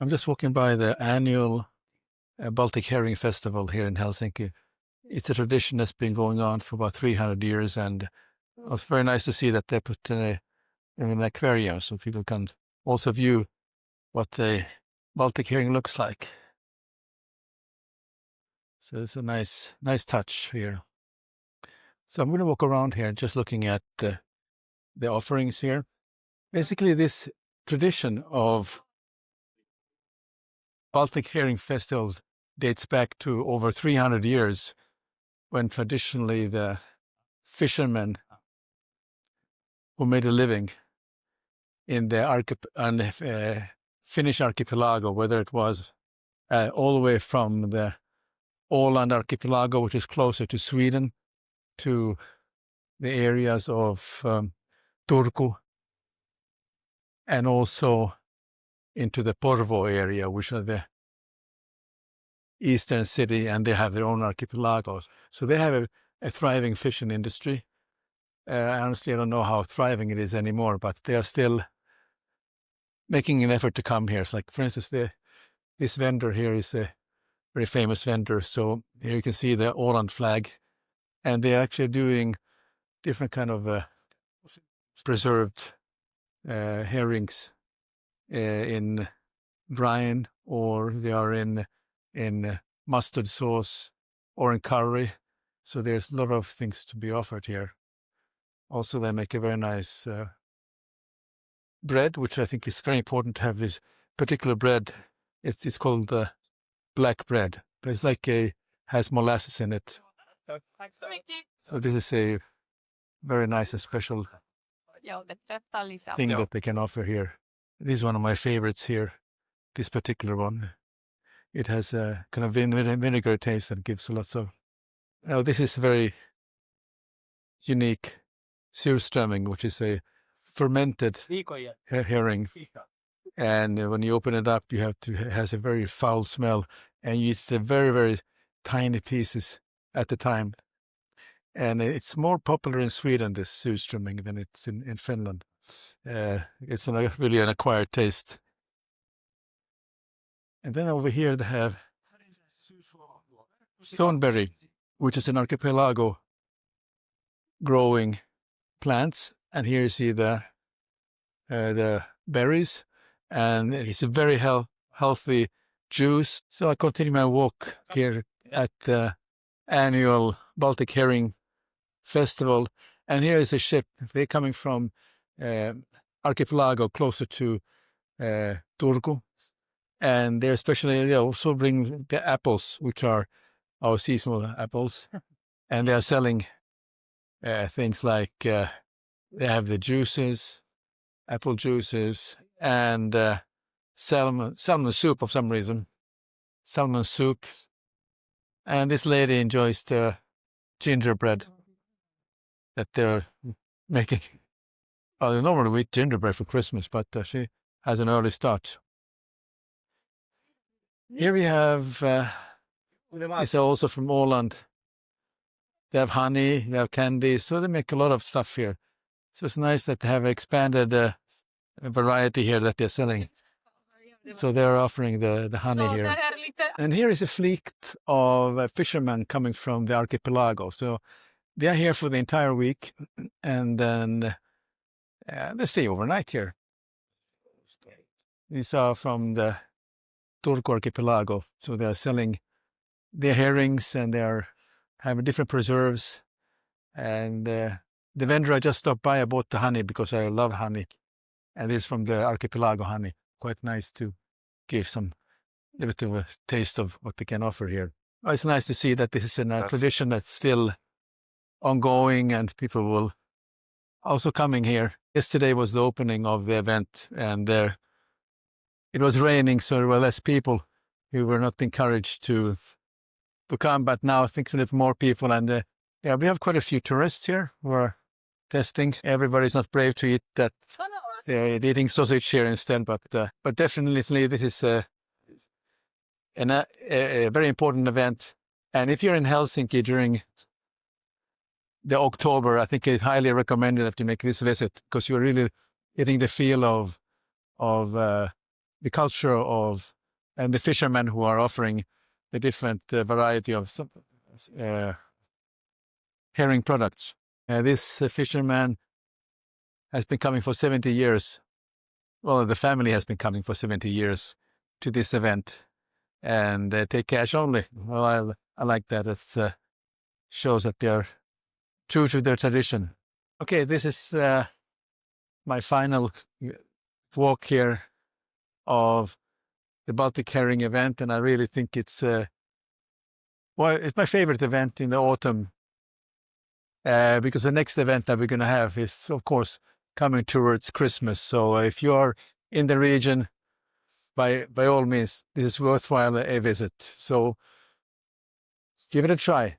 I'm just walking by the annual Baltic Herring Festival here in Helsinki. It's a tradition that's been going on for about 300 years, and it was very nice to see that they put in an aquarium so people can also view what the Baltic herring looks like. So it's a nice touch here. So I'm going to walk around here just looking at the offerings here. Basically, this tradition of Baltic Herring Festival dates back to over 300 years, when traditionally the fishermen who made a living in the Finnish archipelago, whether it was all the way from the Åland archipelago, which is closer to Sweden, to the areas of Turku, and also into the Porvoo area, which are the eastern city, and they have their own archipelagos. So they have a thriving fishing industry. Honestly, I don't know how thriving it is anymore, but they are still making an effort to come here. It's like, for instance, this vendor here is a very famous vendor. So here you can see the Åland flag, and they're actually doing different kind of preserved herrings in brine, or they are in mustard sauce or in curry. So there's a lot of things to be offered here. Also, they make a very nice bread, which I think is very important to have this particular bread. It's called black bread, but it's like has molasses in it. So this is a very nice and special thing that they can offer here. This is one of my favorites here, this particular one. It has a kind of vinegar taste that gives lots of... Now, this is very unique surströmming, which is a fermented herring. And when you open it up, it has a very foul smell, and you eat the very, very tiny pieces at the time. And it's more popular in Sweden, this surströmming, than it's in Finland. It's really an acquired taste. And then over here they have thornberry, which is an archipelago growing plants. And here you see the berries, and it's a very healthy juice. So I continue my walk here at the annual Baltic Herring Festival, and here is a ship. They're coming from archipelago closer to Turku, and they also bring the apples, which are our seasonal apples, and they are selling things like they have the juices, apple juices, and salmon soup of some reason, salmon soup. And this lady enjoys the gingerbread that they're making. Well, they normally eat gingerbread for Christmas, but she has an early start. Here we have, it's also from Åland. They have honey, they have candy, so they make a lot of stuff here. So it's nice that they have expanded variety here that they're selling. So they're offering the honey here. And here is a fleet of fishermen coming from the archipelago. So they are here for the entire week, and then they stay overnight here. These are from the Turku archipelago. So they are selling their herrings, and they are having different preserves. And the vendor I just stopped by, I bought the honey because I love honey. And this is from the archipelago honey. Quite nice to give some little bit of a taste of what they can offer here. It's nice to see that this is a tradition that's still ongoing, and people will also coming here. Yesterday was the opening of the event, and it was raining, so there were less people who were not encouraged to come. But now I think there's more people, and we have quite a few tourists here who are testing. Everybody's not brave to eat that. They're eating sausage here instead, but definitely this is a very important event. And if you're in Helsinki during the October, I think I highly recommend that you make this visit, because you're really getting the feel of the culture of and the fishermen who are offering the different variety of herring products. This fisherman has been coming for 70 years. Well, the family has been coming for 70 years to this event, and they take cash only. Well, I like that. It shows that they are true to their tradition. Okay, this is my final walk here of the Baltic Herring event, and I really think it's it's my favorite event in the autumn, because the next event that we're going to have is, of course, coming towards Christmas. So if you are in the region, by all means, this is worthwhile a visit. So give it a try.